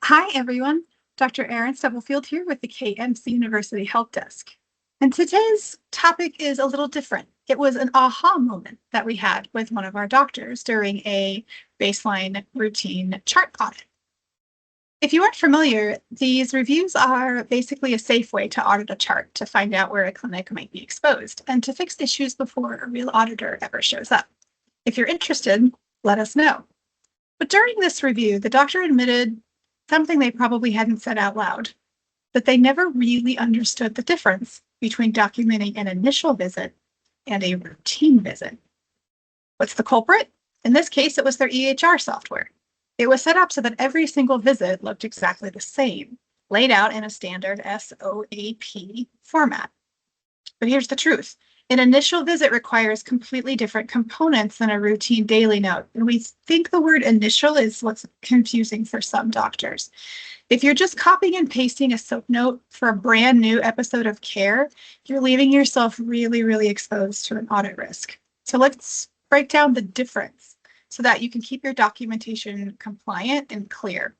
Hi, everyone. Dr. Erin Stubblefield here with the KMC University HelpDesk. And today's topic is a little different. It was an aha moment that we had with one of our doctors during a baseline routine chart audit. If you aren't familiar, these reviews are basically a safe way to audit a chart to find out where a clinic might be exposed and to fix issues before a real auditor ever shows up. If you're interested, let us know. But during this review, the doctor admitted something they probably hadn't said out loud, that they never really understood the difference between documenting an initial visit and a routine visit. What's the culprit? In this case, it was their EHR software. It was set up so that every single visit looked exactly the same, laid out in a standard SOAP format. But here's the truth. An initial visit requires completely different components than a routine daily note. And we think the word initial is what's confusing for some doctors. If you're just copying and pasting a SOAP note for a brand new episode of care, you're leaving yourself really, really exposed to an audit risk. So let's break down the difference so that you can keep your documentation compliant and clear.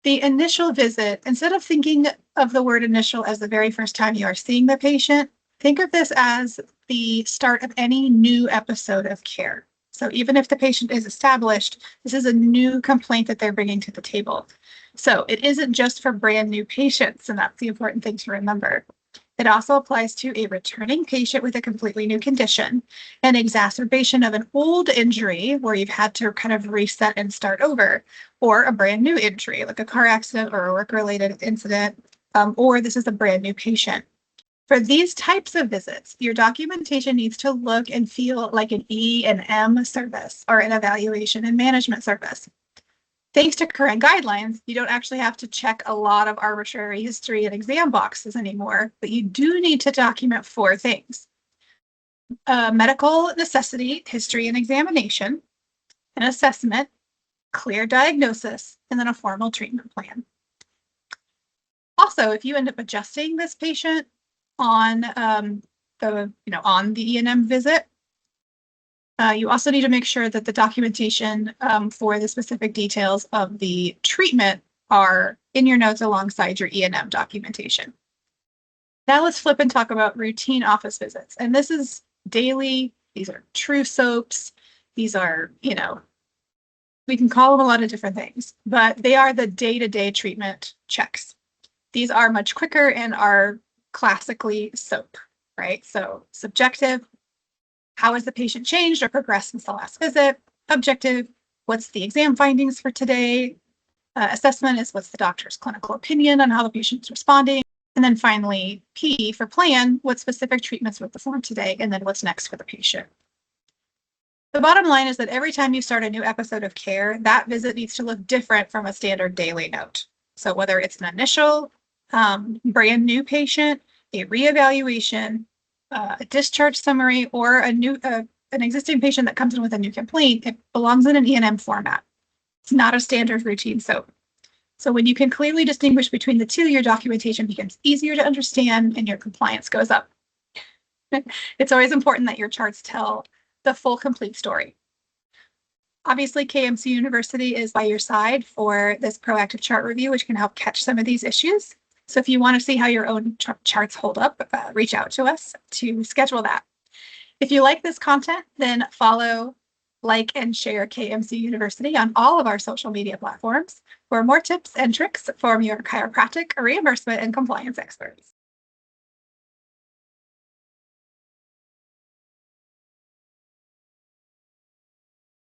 The initial visit, instead of thinking of the word initial as the very first time you are seeing the patient, think of this as the start of any new episode of care. So even if the patient is established, this is a new complaint that they're bringing to the table. So it isn't just for brand new patients, and that's the important thing to remember. It also applies to a returning patient with a completely new condition, an exacerbation of an old injury where you've had to kind of reset and start over, or a brand new injury like a car accident or a work-related incident, or this is a brand new patient. For these types of visits, your documentation needs to look and feel like an E&M service or an evaluation and management service. Thanks to current guidelines, you don't actually have to check a lot of arbitrary history and exam boxes anymore, but you do need to document 4 things: medical necessity, history and examination, an assessment, clear diagnosis, and then a formal treatment plan. Also, if you end up adjusting this patient on the E&M visit, you also need to make sure that the documentation for the specific details of the treatment are in your notes alongside your E&M documentation. Now let's flip and talk about routine office visits. And this is daily. These are true SOAPs. These are, we can call them a lot of different things, but they are the day-to-day treatment checks. These are much quicker and are classically SOAP, right? So subjective, how has the patient changed or progressed since the last visit? Objective, what's the exam findings for today? Assessment is what's the doctor's clinical opinion on how the patient's responding? And then finally, P for plan, what specific treatments were performed today, and then what's next for the patient. The bottom line is that every time you start a new episode of care, that visit needs to look different from a standard daily note. So whether it's an initial brand new patient, a reevaluation, a discharge summary, or an existing patient that comes in with a new complaint, it belongs in an E&M format. It's not a standard routine SOAP. So when you can clearly distinguish between the two, your documentation becomes easier to understand and your compliance goes up. It's always important that your charts tell the full, complete story. Obviously, KMC University is by your side for this proactive chart review, which can help catch some of these issues. So if you want to see how your own charts hold up, reach out to us to schedule that. If you like this content, then follow, like, and share KMC University on all of our social media platforms for more tips and tricks from your chiropractic, reimbursement, and compliance experts.